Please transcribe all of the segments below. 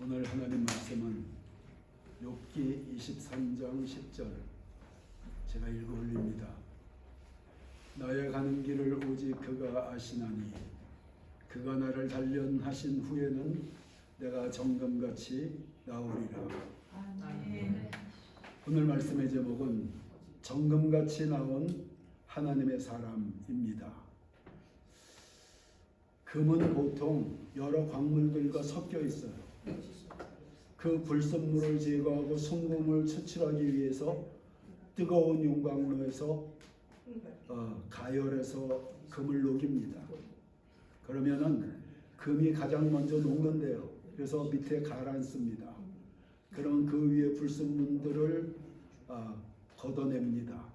오늘 하나님 말씀은 욥기 23장 10절 제가 읽어 올립니다. 나의 가는 길을 오직 그가 아시나니 그가 나를 단련하신 후에는 내가 정금같이 나오리라. 아멘. 오늘 말씀의 제목은 정금같이 나온 하나님의 사람입니다. 금은 보통 여러 광물들과 섞여 있어요. 그 불순물을 제거하고 순금을 추출하기 위해서 뜨거운 용광로에서 가열해서 금을 녹입니다. 그러면은 금이 가장 먼저 녹는데요. 그래서 밑에 가라앉습니다. 그러면 그 위에 불순물들을 걷어냅니다.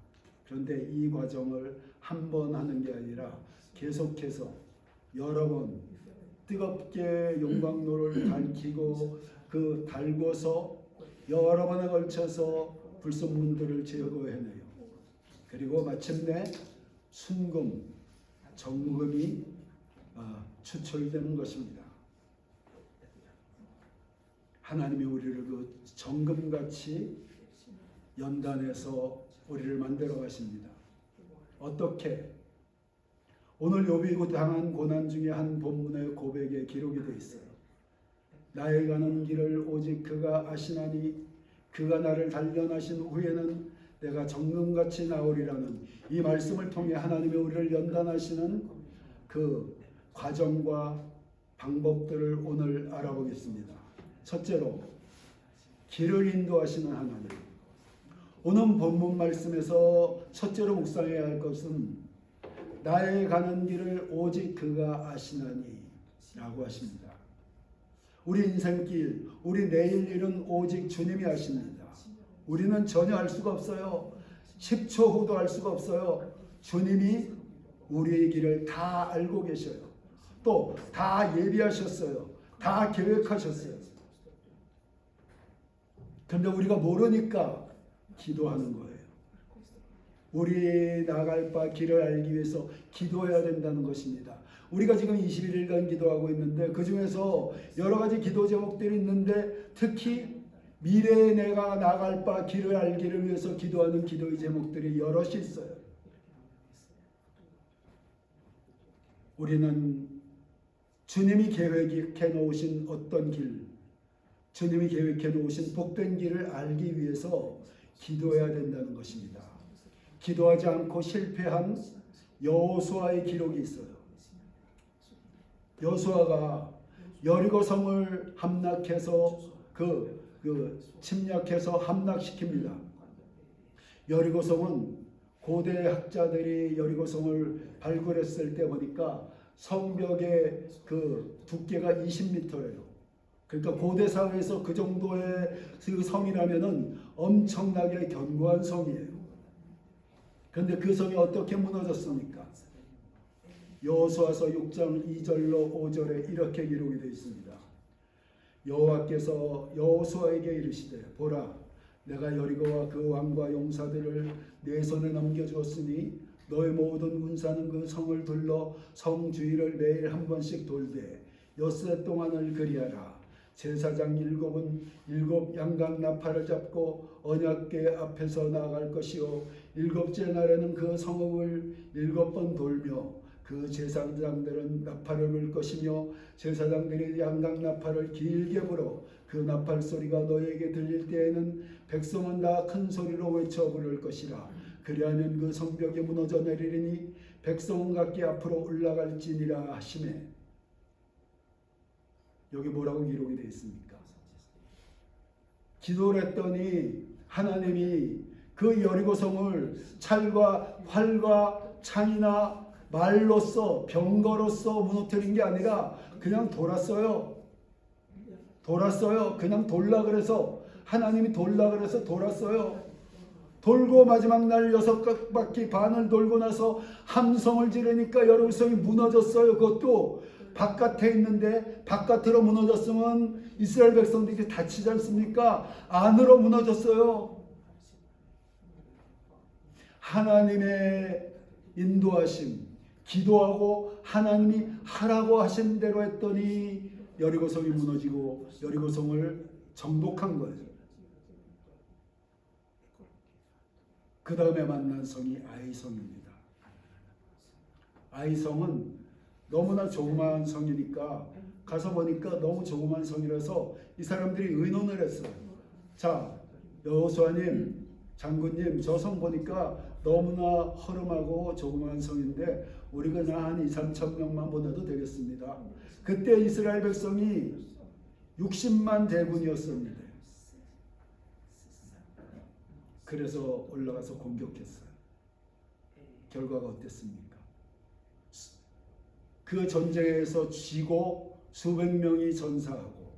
그런데 이 과정을 한 번 하는 게 아니라 계속해서 여러 번 뜨겁게 용광로를 달궈서 여러 번에 걸쳐서 불순물들을 제거해내요. 그리고 마침내 순금, 정금이 추출되는 것입니다. 하나님이 우리를 그 정금같이 연단해서 우리를 만들어 가십니다. 어떻게? 오늘 욥이 당한 고난 중에 한 본문의 고백에 기록이 되어 있어요. 나의 가는 길을 오직 그가 아시나니 그가 나를 단련하신 후에는 내가 정금같이 나오리라는 이 말씀을 통해 하나님이 우리를 연단하시는 그 과정과 방법들을 오늘 알아보겠습니다. 첫째로 길을 인도하시는 하나님. 오늘 본문 말씀에서 첫째로 묵상해야 할 것은 나의 가는 길을 오직 그가 아시나니 라고 하십니다. 우리 인생길, 우리 내일 일은 오직 주님이 아십니다. 우리는 전혀 알 수가 없어요. 10초 후도 알 수가 없어요. 주님이 우리의 길을 다 알고 계셔요. 또 다 예비하셨어요. 다 계획하셨어요. 그런데 우리가 모르니까 기도하는 거예요. 우리 나갈 바 길을 알기 위해서 기도해야 된다는 것입니다. 우리가 지금 21일간 기도하고 있는데 그 중에서 여러 가지 기도 제목들이 있는데 특히 미래에 내가 나갈 바 길을 알기를 위해서 기도하는 기도의 제목들이 여럿이 있어요. 우리는 주님이 계획해 놓으신 어떤 길, 주님이 계획해 놓으신 복된 길을 알기 위해서 기도해야 된다는 것입니다. 기도하지 않고 실패한 여호수아의 기록이 있어요. 여호수아가 여리고성을 함락해서 침략해서 함락시킵니다. 여리고성은 고대 학자들이 여리고성을 발굴했을 때 보니까 성벽의 그 두께가 20m예요. 그러니까 고대 사회에서 그 정도의 그 성이라면은 엄청나게 견고한 성이에요. 그런데 그 성이 어떻게 무너졌습니까? 여호수아서 6장 2절로 5절에 이렇게 기록이 되어 있습니다. 여호와께서 여호수아에게 이르시되 보라 내가 여리고와 그 왕과 용사들을 내 손에 넘겨주었으니 너의 모든 군사는 그 성을 둘러 성 주위를 매일 한 번씩 돌되 엿새 동안을 그리하라. 제사장 7은 7 양각 나팔을 잡고 언약궤 앞에서 나아갈 것이요 7째 날에는 그 성읍을 7번 돌며 그 제사장들은 나팔을 불 것이며 제사장들이 양각 나팔을 길게 불어 그 나팔 소리가 너에게 들릴 때에는 백성은 다 큰 소리로 외쳐 부를 것이라. 그리하면 그 성벽이 무너져 내리리니 백성은 각기 앞으로 올라갈지니라 하시매. 여기 뭐라고 기록이 되어 있습니까? 기도를 했더니 하나님이 그 여리고성을 찬과 활과 창이나 말로써 병거로써 무너뜨린 게 아니라 그냥 돌았어요. 그냥 돌라 그래서 하나님이 돌라 그래서 돌았어요. 돌고 마지막 날 6바퀴 반을 돌고 나서 함성을 지르니까 여리고성이 무너졌어요. 그것도 바깥에 있는데 바깥으로 무너졌으면 이스라엘 백성들이 다치지 않습니까? 안으로 무너졌어요. 하나님의 인도하심, 기도하고 하나님이 하라고 하신 대로 했더니 여리고성이 무너지고 여리고성을 정복한 거예요. 그 다음에 만난 성이 아이성입니다. 아이성은 너무나 조그마한 성이니까 가서 보니까 너무 조그마한 성이라서 이 사람들이 의논을 했어요. 자, 여호수아님, 장군님, 저 성 보니까 너무나 허름하고 조그마한 성인데 우리가 그냥 한 2-3천 명만 보내도 되겠습니다. 그때 이스라엘 백성이 60만 대군이었습니다. 그래서 올라가서 공격했어요. 결과가 어땠습니까? 그 전쟁에서 지고 수백 명이 전사하고,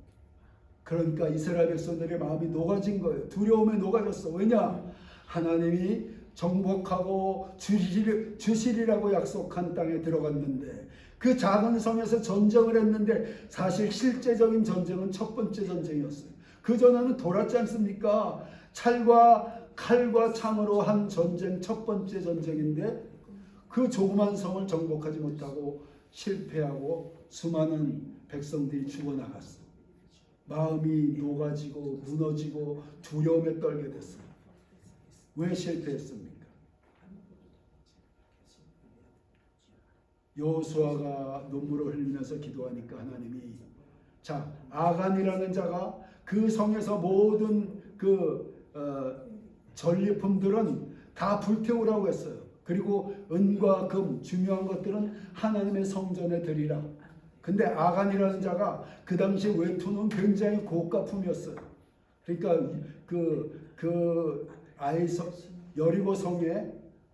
그러니까 이스라엘 백성들의 마음이 녹아진 거예요. 두려움에 녹아졌어. 왜냐? 하나님이 정복하고 주시리라고 약속한 땅에 들어갔는데 그 작은 성에서 전쟁을 했는데 사실 실제적인 전쟁은 첫 번째 전쟁이었어요. 그 전에는 돌았지 않습니까? 칼과 창으로 한 전쟁, 첫 번째 전쟁인데 그 조그만 성을 정복하지 못하고 실패하고 수많은 백성들이 죽어나갔어요. 마음이 녹아지고 무너지고 두려움에 떨게 됐어요. 왜 실패했습니까? 여호수아가 눈물을 흘리면서 기도하니까 하나님이, 자, 아간이라는 자가 그 성에서 모든 전리품들은 다 불태우라고 했어요. 그리고 은과 금, 중요한 것들은 하나님의 성전에 드리라. 근데 아간이라는 자가 그 당시 외투는 굉장히 고가품이었어요. 그러니까 여리고 성에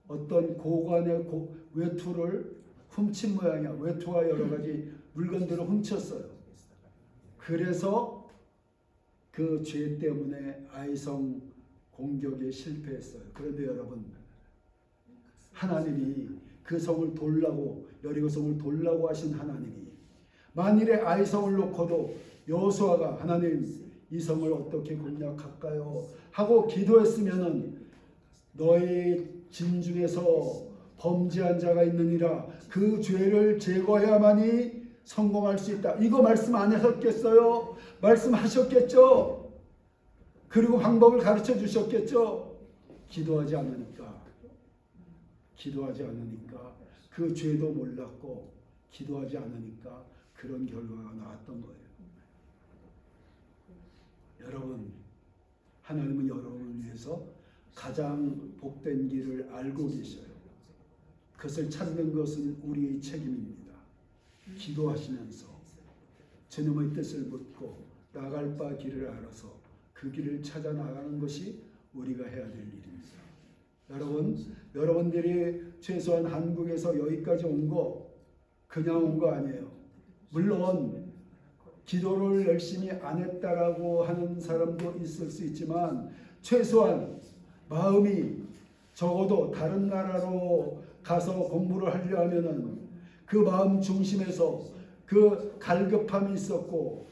어떤 고관의 외투를 훔친 모양이야. 외투와 여러 가지 물건들을 훔쳤어요. 그래서 그 죄 때문에 아이성 공격에 실패했어요. 그런데 여러분, 하나님이 그 성을 돌라고, 여리고 성을 돌라고 하신 하나님이 만일에 아이성을 놓고도 여호수아가 하나님 이 성을 어떻게 공략할까요? 하고 기도했으면은 너희 진 중에서 범죄한 자가 있느니라 그 죄를 제거해야만이 성공할 수 있다. 이거 말씀 안 하셨겠어요? 말씀하셨겠죠? 그리고 방법을 가르쳐 주셨겠죠? 기도하지 않으니까 그 죄도 몰랐고 기도하지 않으니까 그런 결과가 나왔던 거예요. 여러분, 하나님은 여러분을 위해서 가장 복된 길을 알고 계셔요. 그것을 찾는 것은 우리의 책임입니다. 기도하시면서 주님의 뜻을 묻고 나갈 바 길을 알아서 그 길을 찾아 나가는 것이 우리가 해야 될 일입니다. 여러분들이 최소한 한국에서 여기까지 온 거 그냥 온 거 아니에요. 물론 기도를 열심히 안 했다라고 하는 사람도 있을 수 있지만 최소한 마음이 적어도 다른 나라로 가서 공부를 하려 하면은 그 마음 중심에서 그 갈급함이 있었고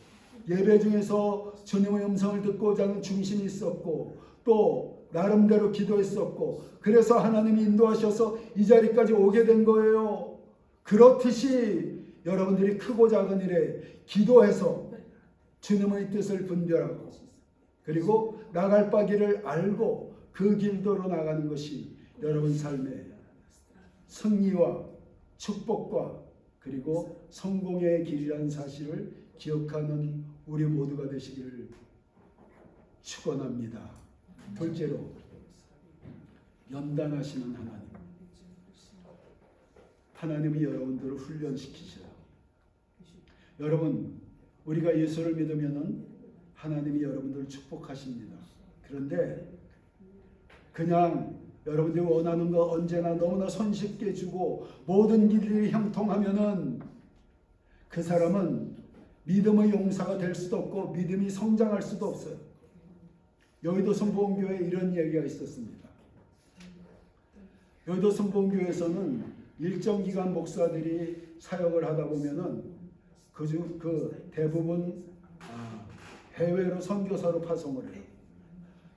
예배 중에서 주님의 음성을 듣고자 하는 중심이 있었고 또 나름대로 기도했었고 그래서 하나님이 인도하셔서 이 자리까지 오게 된 거예요. 그렇듯이 여러분들이 크고 작은 일에 기도해서 주님의 뜻을 분별하고 그리고 나갈 바 길을 알고 그 길도로 나가는 것이 여러분 삶의 승리와 축복과 그리고 성공의 길이라는 사실을 기억하는 우리 모두가 되시기를 축원합니다. 둘째로 연단하시는 하나님. 하나님이 여러분들을 훈련시키셔요. 여러분, 우리가 예수를 믿으면은 하나님이 여러분들을 축복하십니다. 그런데 그냥 여러분들이 원하는 거 언제나 너무나 손쉽게 주고 모든 길이 형통하면은 그 사람은 믿음의 용사가 될 수도 없고 믿음이 성장할 수도 없어요. 여의도 선포원교회에 이런 얘기가 있었습니다. 여의도 선포원교회에서는 일정 기간 목사들이 사역을 하다 보면은 그 대부분 해외로 선교사로 파송을 해요.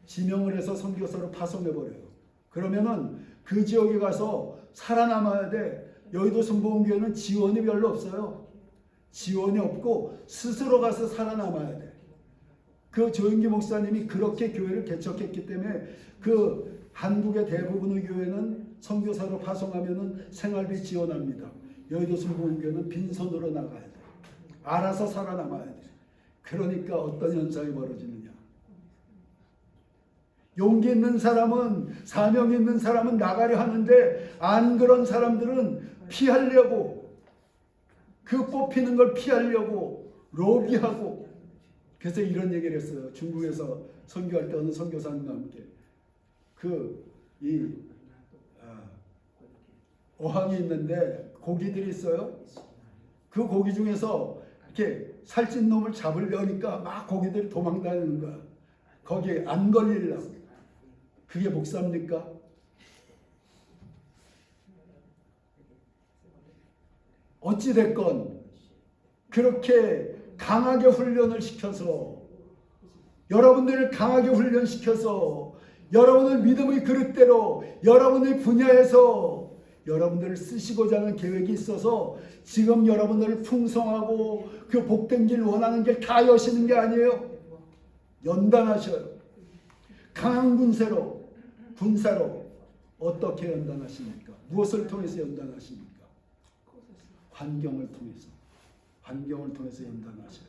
지명을 해서 선교사로 파송해 버려요. 그러면은 그 지역에 가서 살아남아야 돼. 여의도 선포원교회는 지원이 별로 없어요. 지원이 없고 스스로 가서 살아남아야 돼. 그 조영기 목사님이 그렇게 교회를 개척했기 때문에 그 한국의 대부분의 교회는 선교사로 파송하면은 생활비 지원합니다. 여의도 순복음교회는 빈손으로 나가야 돼. 알아서 살아남아야 돼. 그러니까 어떤 현상이 벌어지느냐. 용기 있는 사람은, 사명 있는 사람은 나가려 하는데 안 그런 사람들은 피하려고, 그 뽑히는 걸 피하려고 로비하고. 그래서 이런 얘기를 했어요. 중국에서 선교할 때 어느 선교사님과 함께 어항이 있는데 고기들이 있어요. 그 고기 중에서 이렇게 살찐 놈을 잡으려니까 막 고기들이 도망다니는 거야. 거기에 안 걸리려고. 그게 목사입니까? 어찌됐건 그렇게 강하게 훈련을 시켜서, 여러분들을 강하게 훈련시켜서 여러분을 믿음의 그릇대로 여러분의 분야에서 여러분들을 쓰시고자 하는 계획이 있어서 지금 여러분들을 풍성하고 그 복된 길, 원하는 길 다 여시는 게 아니에요. 연단하셔요. 강한 군사로 어떻게 연단하십니까? 무엇을 통해서 연단하십니까? 환경을 통해서 연단하셔요.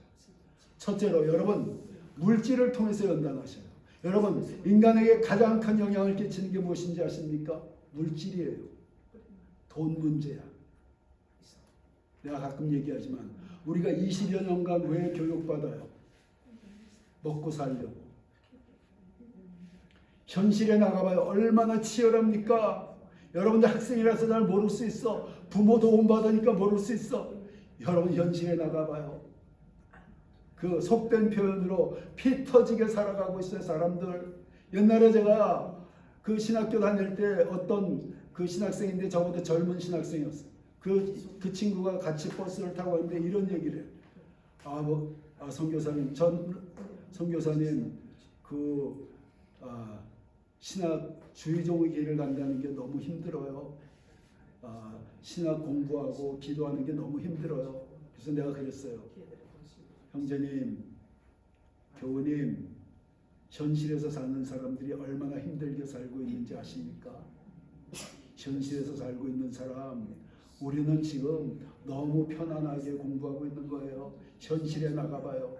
첫째로 여러분, 물질을 통해서 연단하셔요. 여러분, 인간에게 가장 큰 영향을 끼치는 게 무엇인지 아십니까? 물질이에요. 돈 문제야. 내가 가끔 얘기하지만 우리가 20여 년간 왜 교육받아요? 먹고 살려고. 현실에 나가봐요. 얼마나 치열합니까? 여러분들 학생이라서 잘 모를 수 있어. 부모 도움 받으니까 모를 수 있어. 여러분 현실에 나가봐요. 그 속된 표현으로 피 터지게 살아가고 있어요. 사람들. 옛날에 제가 그 신학교 다닐 때 어떤 그 신학생인데 저보다 젊은 신학생이었어요. 그 친구가 같이 버스를 타고 왔는데 이런 얘기를 해요. 선교사님, 선교사님 신학 주의종의 길을 간다는 게 너무 힘들어요. 신학 공부하고 기도하는 게 너무 힘들어요. 그래서 내가 그랬어요. 형제님, 교우님, 현실에서 사는 사람들이 얼마나 힘들게 살고 있는지 아십니까? 현실에서 살고 있는 사람, 우리는 지금 너무 편안하게 공부하고 있는 거예요. 현실에 나가봐요.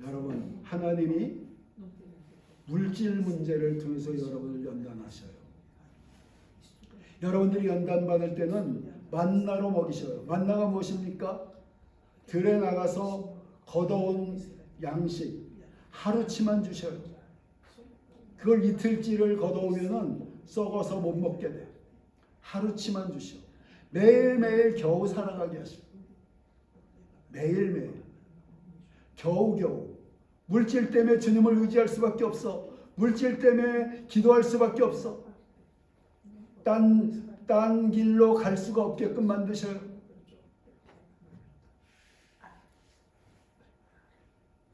여러분, 하나님이 물질 문제를 통해서 여러분을 연단하셔요. 여러분들이 연단받을 때는 만나로 먹이셔요. 만나가 무엇입니까? 들에 나가서 걷어온 양식, 하루치만 주셔요. 그걸 이틀치를 걷어오면은 썩어서 못 먹게 돼. 하루치만 주셔. 매일매일 겨우 살아가게 하시고. 매일매일. 겨우겨우. 물질 때문에 주님을 의지할 수밖에 없어. 물질 때문에 기도할 수밖에 없어. 딴 길로 갈 수가 없게끔 만드셔요.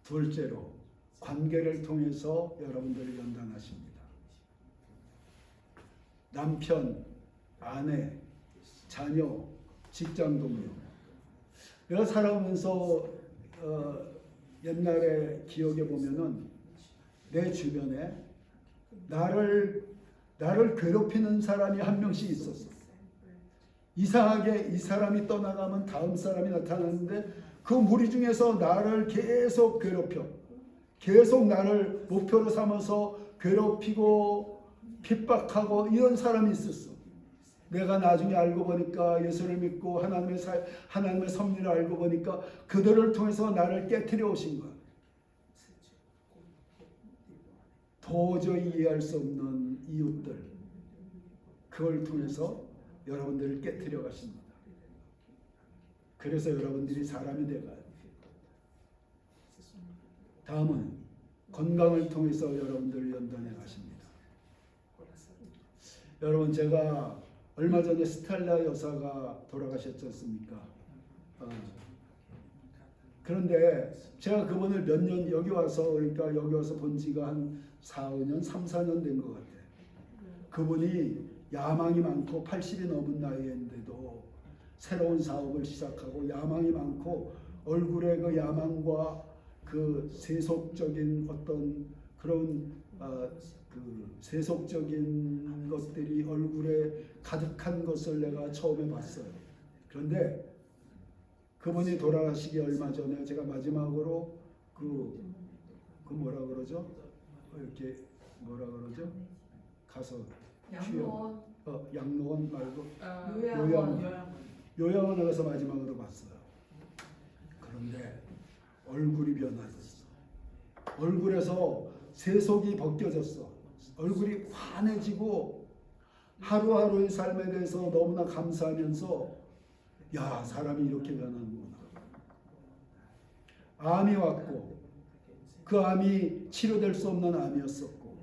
둘째로 관계를 통해서 여러분들을 연단하십니다. 남편, 아내, 자녀, 직장 동료. 내가 살아오면서 옛날에 기억해 보면은 내 주변에 나를 괴롭히는 사람이 한 명씩 있었어. 이상하게 이 사람이 떠나가면 다음 사람이 나타나는데 그 무리 중에서 나를 계속 괴롭혀. 계속 나를 목표로 삼아서 괴롭히고 핍박하고 이런 사람이 있었어. 내가 나중에 알고 보니까 예수를 믿고 하나님의 섭리를 알고 보니까 그들을 통해서 나를 깨트려 오신 거야. 도저히 이해할 수 없는 이웃들, 그걸 통해서 여러분들을 깨트려 가십니다. 그래서 여러분들이 사람이 돼가요. 다음은 건강을 통해서 여러분들을 연단해 가십니다. 여러분, 제가 얼마 전에 스텔라 여사가 돌아가셨지 않습니까? 그런데 제가 그분을 몇 년 여기 와서 본 지가 한 3, 4년 된 것 같아요. 그분이 야망이 많고 80이 넘은 나이인데도 새로운 사업을 시작하고 야망이 많고 얼굴에 그 야망과 그 세속적인 어떤 그런 그 세속적인 것들이 얼굴에 가득한 것을 내가 처음에 봤어요. 그런데 그분이 돌아가시기 얼마 전에 제가 마지막으로 그 뭐라 그러죠? 이렇게 뭐라 그러죠? 가서 양로원 양로원 말고 요양원 요양원에 가서 마지막으로 봤어요. 그런데 얼굴이 변화됐어. 얼굴에서 세속이 벗겨졌어. 얼굴이 환해지고 하루하루의 삶에 대해서 너무나 감사하면서 야, 사람이 이렇게 변하는구나. 암이 왔고 그 암이 치료될 수 없는 암이었었고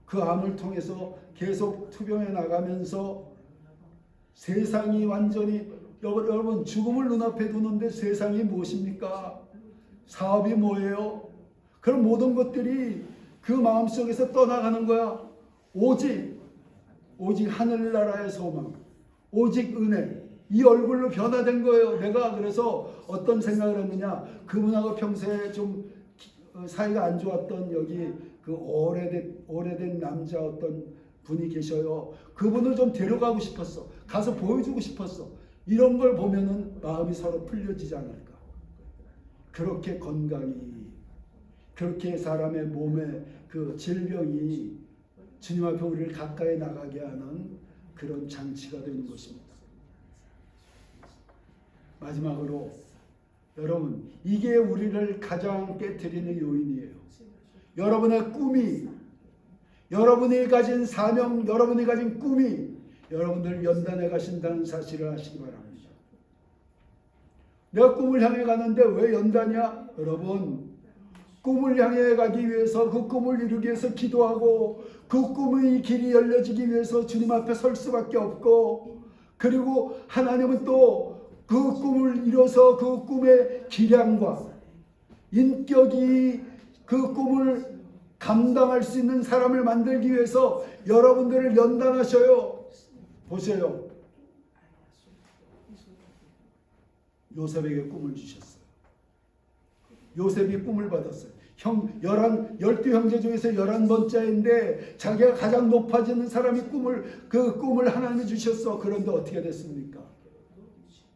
그 암을 통해서 계속 투병해 나가면서 세상이 완전히 여러분 죽음을 눈앞에 두는데 세상이 무엇입니까? 사업이 뭐예요? 그런 모든 것들이 그 마음속에서 떠나가는 거야. 오직 하늘나라의 소망, 오직 은혜, 이 얼굴로 변화된 거예요. 내가 그래서 어떤 생각을 했느냐, 그분하고 평소에 좀 사이가 안 좋았던 여기 그 오래된 남자 어떤 분이 계셔요. 그분을 좀 데려가고 싶었어. 가서 보여주고 싶었어. 이런 걸 보면은 마음이 서로 풀려지지 않을까. 그렇게 건강이, 그렇게 사람의 몸에 그 질병이 주님 앞에 우리를 가까이 나가게 하는 그런 장치가 되는 것입니다. 마지막으로 여러분, 이게 우리를 가장 깨트리는 요인이에요. 여러분의 꿈이, 여러분이 가진 사명, 여러분이 가진 꿈이 여러분들 연단해 가신다는 사실을 아시기 바랍니다. 내가 꿈을 향해 가는데 왜 연단이야? 여러분, 꿈을 향해 가기 위해서, 그 꿈을 이루기 위해서 기도하고 그 꿈의 길이 열려지기 위해서 주님 앞에 설 수밖에 없고, 그리고 하나님은 또 그 꿈을 이뤄서 그 꿈의 기량과 인격이 그 꿈을 감당할 수 있는 사람을 만들기 위해서 여러분들을 연단하셔요. 보세요. 요셉에게 꿈을 주셨어요. 요셉이 꿈을 받았어요. 12형제 중에서 11번째인데 자기가 가장 높아지는 사람이 그 꿈을 하나님이 주셨어. 그런데 어떻게 됐습니까?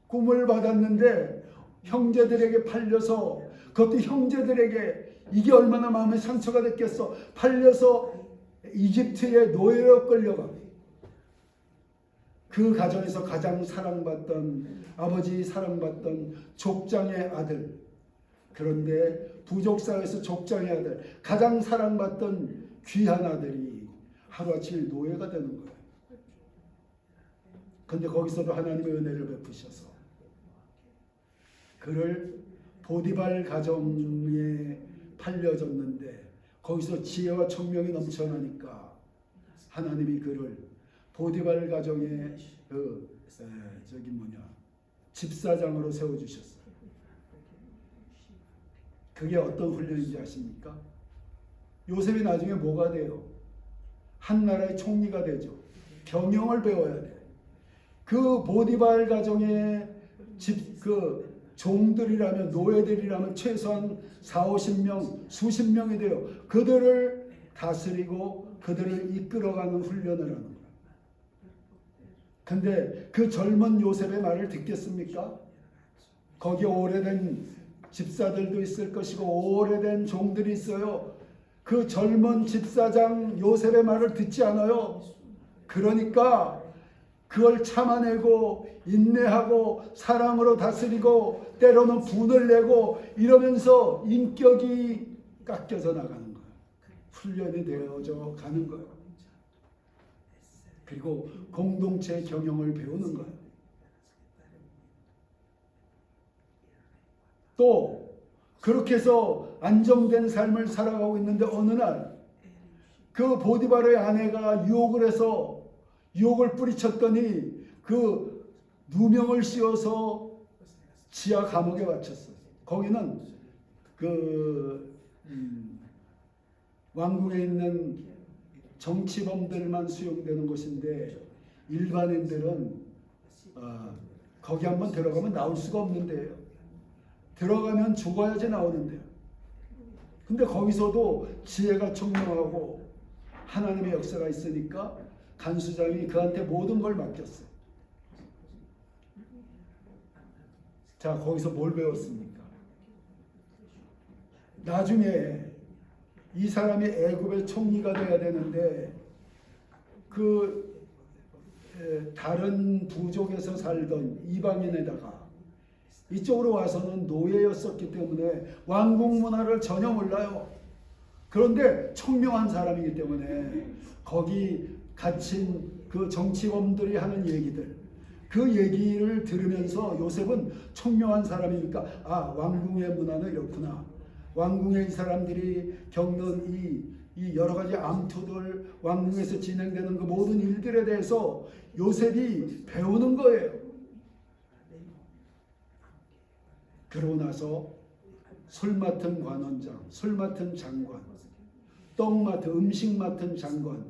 꿈을 받았는데 형제들에게 팔려서, 그것도 형제들에게, 이게 얼마나 마음에 상처가 됐겠어. 팔려서 이집트의 노예로 끌려가. 그 가정에서 가장 사랑받던, 아버지 사랑받던 족장의 아들, 그런데 부족사에서 족장의 아들, 가장 사랑받던 귀한 아들이 하루아침에 노예가 되는 거예요. 그런데 거기서도 하나님의 은혜를 베푸셔서 그를 보디발 가정에 팔려졌는데 거기서 지혜와 총명이 넘쳐나니까 하나님이 그를 보디발 가정의 집사장으로 세워주셨어요. 그게 어떤 훈련인지 아십니까? 요셉이 나중에 뭐가 돼요? 한 나라의 총리가 되죠. 경영을 배워야 돼. 그 보디발 가정의 종들이라면, 노예들이라면 최소한 40-50명, 수십 명이 돼요. 그들을 다스리고 그들을 이끌어가는 훈련을 하는 거예요. 근데 그 젊은 요셉의 말을 듣겠습니까? 거기 오래된 집사들도 있을 것이고 오래된 종들이 있어요. 그 젊은 집사장 요셉의 말을 듣지 않아요. 그러니까 그걸 참아내고 인내하고 사랑으로 다스리고 때로는 분을 내고 이러면서 인격이 깎여져 나가는 거예요. 훈련이 되어져 가는 거예요. 그리고 공동체 경영을 배우는 거예요. 또 그렇게 해서 안정된 삶을 살아가고 있는데 어느 날 그 보디발의 아내가 유혹을 해서 유혹을 뿌리쳤더니 그 누명을 씌워서 지하 감옥에 갇혔어요. 거기는 왕궁에 있는 정치범들만 수용되는 곳인데 일반인들은 거기 한번 들어가면 나올 수가 없는데요. 들어가면 죽어야지 나오는데요. 근데 거기서도 지혜가 총명하고 하나님의 역사가 있으니까 간수장이 그한테 모든 걸 맡겼어요. 자, 거기서 뭘 배웠습니까? 나중에 이 사람이 애굽의 총리가 돼야 되는데 다른 부족에서 살던 이방인에다가 이쪽으로 와서는 노예였었기 때문에 왕궁 문화를 전혀 몰라요. 그런데 총명한 사람이기 때문에 거기 갇힌 그 정치범들이 하는 얘기들, 그 얘기를 들으면서 요셉은 총명한 사람이니까 왕궁의 문화는 이렇구나. 왕궁의 이 사람들이 겪는 이 여러 가지 암투들, 왕궁에서 진행되는 그 모든 일들에 대해서 요셉이 배우는 거예요. 그러고 나서 술 맡은 관원장, 술 맡은 장관, 떡 맡은 음식 맡은 장관,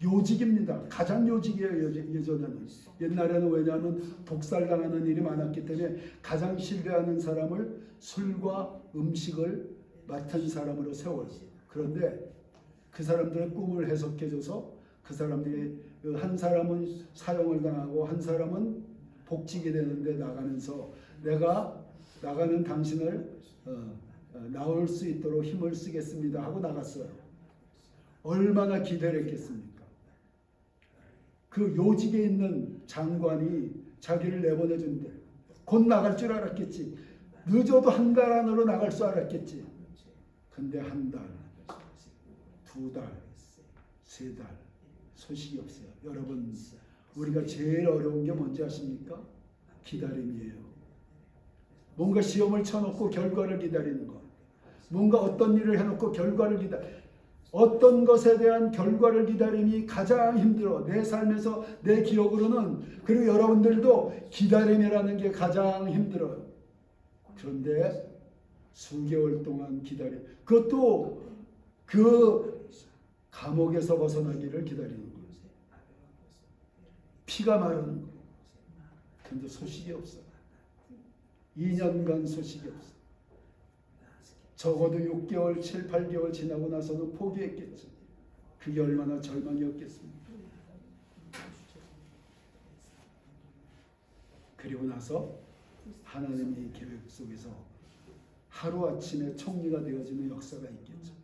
요직입니다. 가장 요직이에요. 예전에는. 옛날에는 왜냐하면 독살당하는 일이 많았기 때문에 가장 신뢰하는 사람을 술과 음식을 맡은 사람으로 세워요. 그런데 그 사람들의 꿈을 해석해줘서 그 사람들이 한 사람은 사형을 당하고 한 사람은 복직이 되는데 나가면서 내가 나가는 당신을 나올 수 있도록 힘을 쓰겠습니다 하고 나갔어요. 얼마나 기대를 했겠습니까? 그 요직에 있는 장관이 자기를 내보내준대. 곧 나갈 줄 알았겠지. 늦어도 한 달 안으로 나갈 줄 알았겠지. 근데 한 달, 두 달, 세 달 소식이 없어요. 여러분, 우리가 제일 어려운 게 뭔지 아십니까? 기다림이에요. 뭔가 시험을 쳐놓고 결과를 기다리는 것. 뭔가 어떤 일을 해놓고 결과를 어떤 것에 대한 결과를 기다림이 가장 힘들어. 내 삶에서 내 기억으로는. 그리고 여러분들도 기다림이라는 게 가장 힘들어요. 그런데 수개월 동안 기다림. 그것도 그 감옥에서 벗어나기를 기다리는 거예요. 피가 마르는 거예요. 그런데 소식이 없어요. 2년간 소식이 없어요. 적어도 6개월, 7, 8개월 지나고 나서는 포기했겠죠. 그게 얼마나 절망이었겠습니까? 그리고 나서 하나님의 계획 속에서 하루아침에 총리가 되어지는 역사가 있겠죠.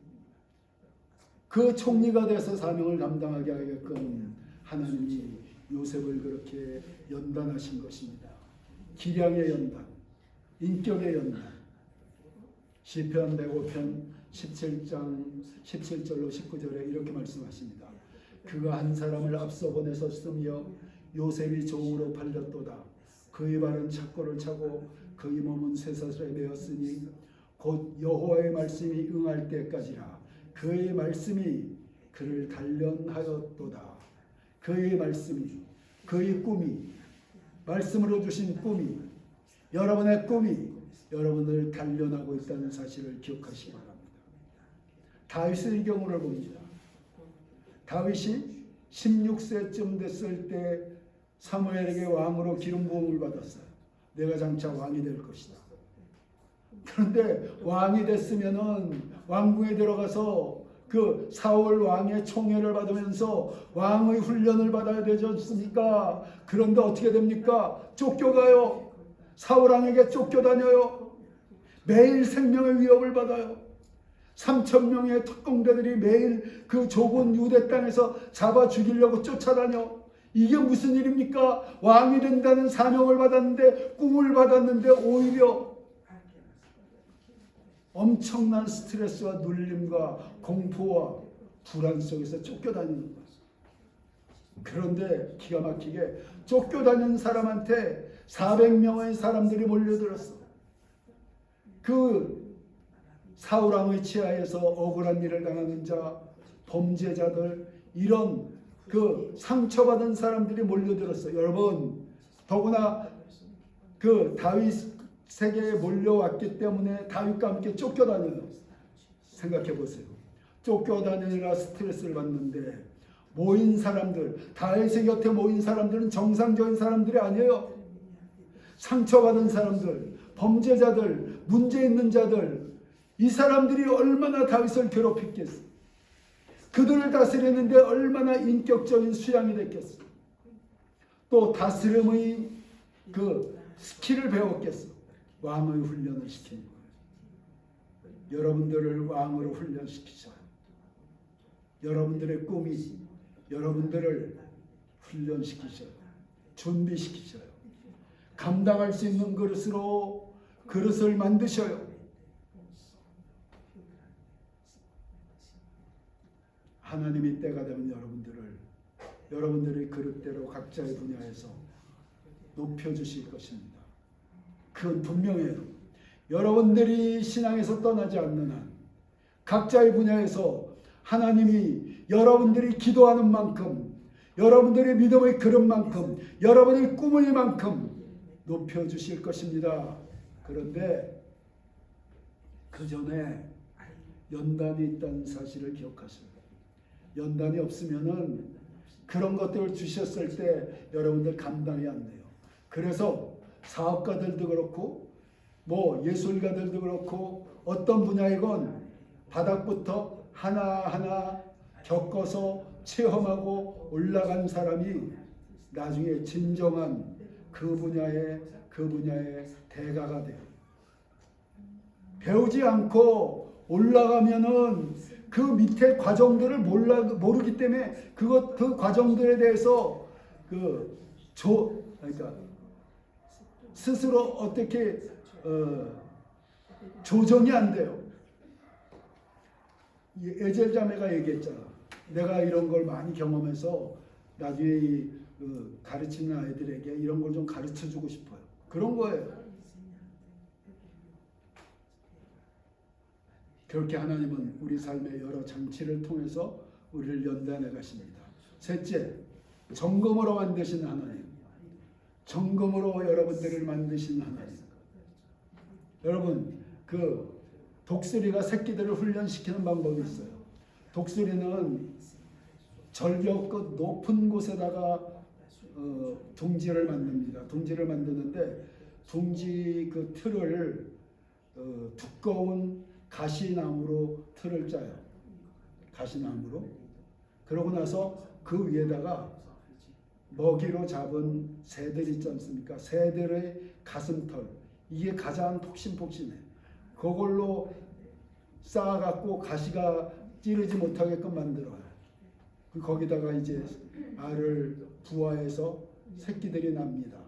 그 총리가 돼서 사명을 감당하게 하게끔 하나님이 요셉을 그렇게 연단하신 것입니다. 기량의 연단, 인격의 연단. 시편 105편 17장 17절로 19절에 이렇게 말씀하십니다. 그가 한 사람을 앞서 보내셨으며 요셉이 종으로 팔렸도다. 그의 발은 착고를 차고 그의 몸은 쇠사슬에 매었으니 곧 여호와의 말씀이 응할 때까지라. 그의 말씀이 그를 단련하였도다. 그의 말씀이, 그의 꿈이, 말씀으로 주신 꿈이, 여러분의 꿈이 여러분을 단련하고 있다는 사실을 기억하시기 바랍니다. 다윗의 경우를 봅니다. 다윗이 16세쯤 됐을 때 사무엘에게 왕으로 기름 부음을 받았어요. 내가 장차 왕이 될 것이다. 그런데 왕이 됐으면은 왕궁에 들어가서 그 사울 왕의 총애를 받으면서 왕의 훈련을 받아야 되지 않습니까? 그런데 어떻게 됩니까? 쫓겨가요. 사울 왕에게 쫓겨다녀요. 매일 생명의 위협을 받아요. 3,000명의 특공대들이 매일 그 좁은 유대 땅에서 잡아 죽이려고 쫓아다녀. 이게 무슨 일입니까? 왕이 된다는 사명을 받았는데, 꿈을 받았는데 오히려 엄청난 스트레스와 눌림과 공포와 불안 속에서 쫓겨다니는 거예요. 그런데 기가 막히게 쫓겨다니는 사람한테 400명의 사람들이 몰려들었어. 그 사울왕의 치하에서 억울한 일을 당하는 자, 범죄자들, 이런 그 상처받은 사람들이 몰려들었어. 여러분, 더구나 그 다윗에게 몰려왔기 때문에 다윗과 함께 쫓겨다녀요. 생각해 보세요. 쫓겨다니느라 스트레스를 받는데 모인 사람들, 다윗의 곁에 모인 사람들은 정상적인 사람들이 아니에요. 상처받은 사람들, 범죄자들, 문제 있는 자들, 이 사람들이 얼마나 다윗을 괴롭혔겠어. 그들을 다스리는데 얼마나 인격적인 수양이 됐겠어. 또 다스림의 그 스킬을 배웠겠어. 왕의 훈련을 시키는 거예요. 여러분들을 왕으로 훈련시키셔요. 여러분들의 꿈이 여러분들을 훈련시키셔요. 준비시키셔요. 감당할 수 있는 그릇으로 그릇을 만드셔요. 하나님이 때가 되면 여러분들의 그릇대로 각자의 분야에서 높여주실 것입니다. 그건 분명해요. 여러분들이 신앙에서 떠나지 않는 한 각자의 분야에서 하나님이 여러분들이 기도하는 만큼, 여러분들의 믿음의 그릇만큼, 여러분의 꿈의 만큼 높여주실 것입니다. 그런데 그 전에 연단이 있다는 사실을 기억하셔야 돼요. 연단이 없으면은 그런 것들을 주셨을 때 여러분들 감당이 안 돼요. 그래서 사업가들도 그렇고 뭐 예술가들도 그렇고 어떤 분야이건 바닥부터 하나하나 겪어서 체험하고 올라간 사람이 나중에 진정한 그 분야의 대가가 돼요. 배우지 않고 올라가면은 그 밑에 과정들을 모르기 때문에 그 과정들에 대해서 그러니까 스스로 어떻게 조정이 안 돼요. 에젤 자매가 얘기했잖아. 내가 이런 걸 많이 경험해서 나중에 가르치는 아이들에게 이런 걸 좀 가르쳐 주고 싶어요. 그런 거예요. 그렇게 하나님은 우리 삶의 여러 장치를 통해서 우리를 연단해 가십니다. 셋째, 점검으로 만드신 하나님. 점검으로 여러분들을 만드신 하나님. 여러분, 그 독수리가 새끼들을 훈련시키는 방법이 있어요. 독수리는 절벽 끝 높은 곳에다가 둥지를 만듭니다. 둥지를 만드는데 둥지 그 틀을 두꺼운 가시나무로 틀을 짜요. 가시나무로. 그러고 나서 그 위에다가 먹이로 잡은 새들 있지 않습니까? 새들의 가슴털. 이게 가장 폭신폭신해. 그걸로 쌓아갖고 가시가 찌르지 못하게끔 만들어요. 거기다가 이제 알을 부화해서 새끼들이 납니다.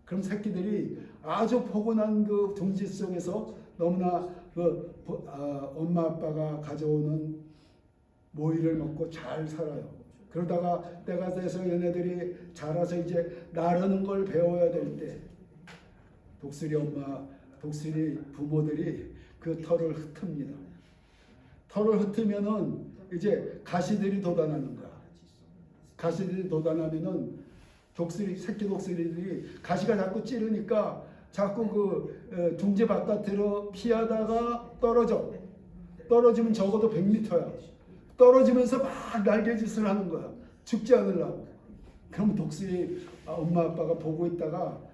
그럼 새끼들이 아주 포근한 그 둥지 속에서 너무나 엄마 아빠가 가져오는 모이를 먹고 잘 살아요. 그러다가 때가 돼서 얘네들이 자라서 이제 나르는 걸 배워야 될 때 독수리 부모들이 그 털을 흩습니다. 털을 흩으면은 이제 가시들이 돋아나는 거야. 가시들이 돋아나면은 새끼 독수리들이 가시가 자꾸 찌르니까 자꾸 그 둥지 바깥으로 피하다가 떨어지면 적어도 100m야. 떨어지면서 막 날개짓을 하는 거야. 죽지 않으려고. 그럼 독수리 엄마 아빠가 보고 있다가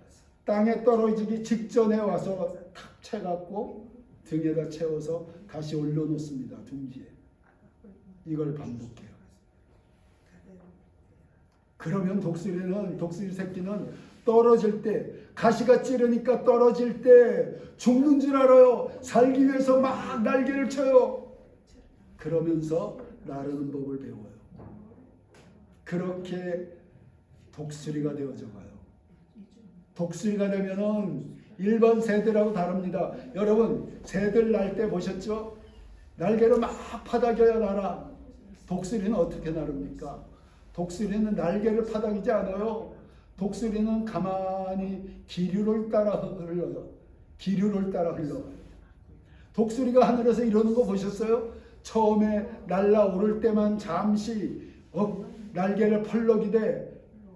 땅에 떨어지기 직전에 와서 탁 채갖고 등에다 채워서 다시 올려놓습니다. 둥지에. 이걸 반복해요. 그러면 독수리 새끼는 떨어질 때 가시가 찌르니까 떨어질 때 죽는 줄 알아요. 살기 위해서 막 날개를 쳐요. 그러면서 나르는 법을 배워요. 그렇게 독수리가 되어져 가요. 독수리가 되면은 일반 새들하고 다릅니다. 여러분, 새들 날 때 보셨죠? 날개를 막 파닥여야 날아. 독수리는 어떻게 나릅니까? 독수리는 날개를 파닥이지 않아요. 독수리는 가만히 기류를 따라 흘러요. 독수리가 하늘에서 이러는 거 보셨어요? 처음에 날아오를 때만 잠시 날개를 펄럭이되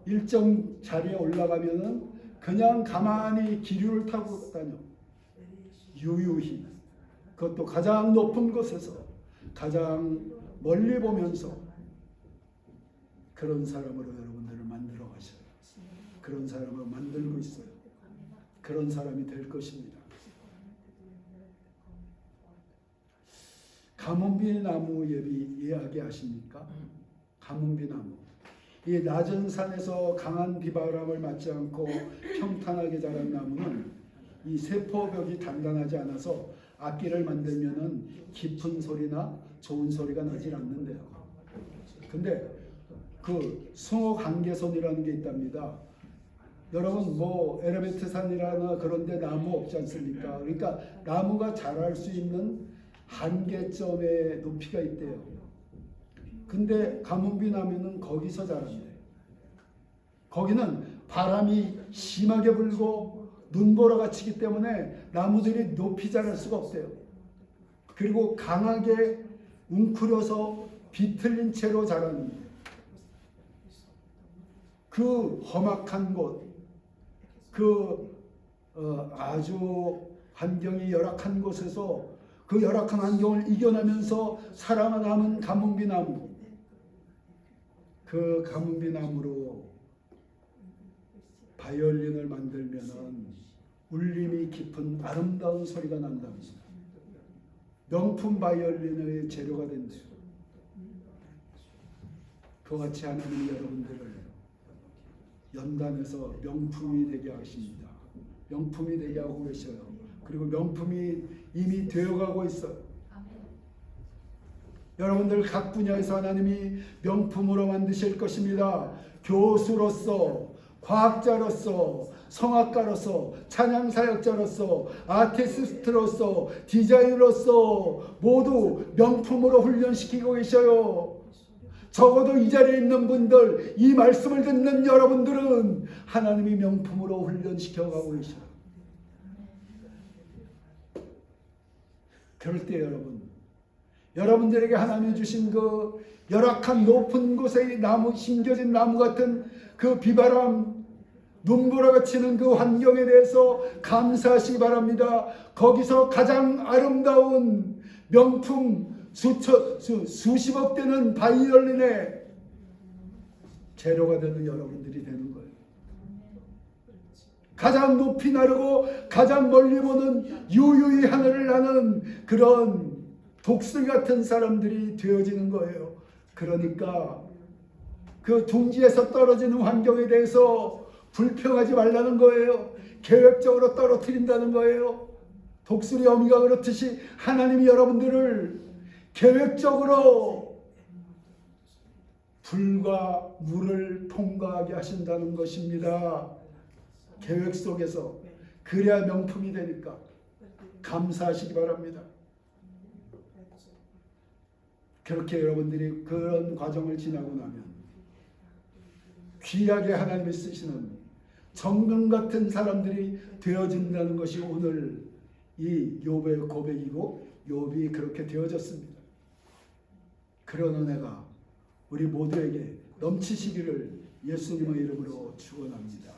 일정 자리에 올라가면은 그냥 가만히 기류를 타고 다녀. 유유히. 그것도 가장 높은 곳에서 가장 멀리 보면서 그런 사람으로 여러분들을 만들어 가셔요. 그런 사람으로 만들고 있어요. 그런 사람이 될 것입니다. 가문비 나무 예비 이야기하십니까? 가문비 나무. 이 낮은 산에서 강한 비바람을 맞지 않고 평탄하게 자란 나무는 이 세포벽이 단단하지 않아서 악기를 만들면은 깊은 소리나 좋은 소리가 나질 않는데요. 근데 그 숭어 관계선이라는 게 있답니다. 여러분 뭐 에르베트산이라나 그런데 나무 없지 않습니까? 그러니까 나무가 자랄 수 있는 한계점의 높이가 있대요. 근데 가문비 나무는 거기서 자란대. 거기는 바람이 심하게 불고 눈보라가 치기 때문에 나무들이 높이 자랄 수가 없대요. 그리고 강하게 웅크려서 비틀린 채로 자라는 그 험악한 곳, 아주 환경이 열악한 곳에서 그 열악한 환경을 이겨내면서 살아남은 가문비 나무. 그 가문비 나무로 바이올린을 만들면은 울림이 깊은 아름다운 소리가 난답니다. 명품 바이올린의 재료가 된대요. 그와 같이 하나님이 여러분들을 연단해서 명품이 되게 하십니다. 명품이 되게 하고 계셔요. 그리고 명품이 이미 되어가고 있어요. 여러분들 각 분야에서 하나님이 명품으로 만드실 것입니다. 교수로서, 과학자로서, 성악가로서, 찬양사역자로서, 아티스트로서, 디자이너로서 모두 명품으로 훈련시키고 계셔요. 적어도 이 자리에 있는 분들, 이 말씀을 듣는 여러분들은 하나님이 명품으로 훈련시켜가고 계셔요. 그럴 때 여러분들에게 하나님이 주신 그 열악한 높은 곳에 나무, 심겨진 나무 같은 그 비바람, 눈보라가 치는 그 환경에 대해서 감사하시기 바랍니다. 거기서 가장 아름다운 명품 수십억 되는 바이올린의 재료가 되는 여러분들이 되는 거예요. 가장 높이 나르고 가장 멀리 보는 유유히 하늘을 나는 그런 독수리 같은 사람들이 되어지는 거예요. 그러니까 그 둥지에서 떨어지는 환경에 대해서 불평하지 말라는 거예요. 계획적으로 떨어뜨린다는 거예요. 독수리 어미가 그렇듯이 하나님이 여러분들을 계획적으로 불과 물을 통과하게 하신다는 것입니다. 계획 속에서. 그래야 명품이 되니까 감사하시기 바랍니다. 그렇게 여러분들이 그런 과정을 지나고 나면 귀하게 하나님이 쓰시는 정금 같은 사람들이 되어진다는 것이 오늘 이 욥의 고백이고 욥이 그렇게 되어졌습니다. 그런 은혜가 우리 모두에게 넘치시기를 예수님의 이름으로 축원합니다.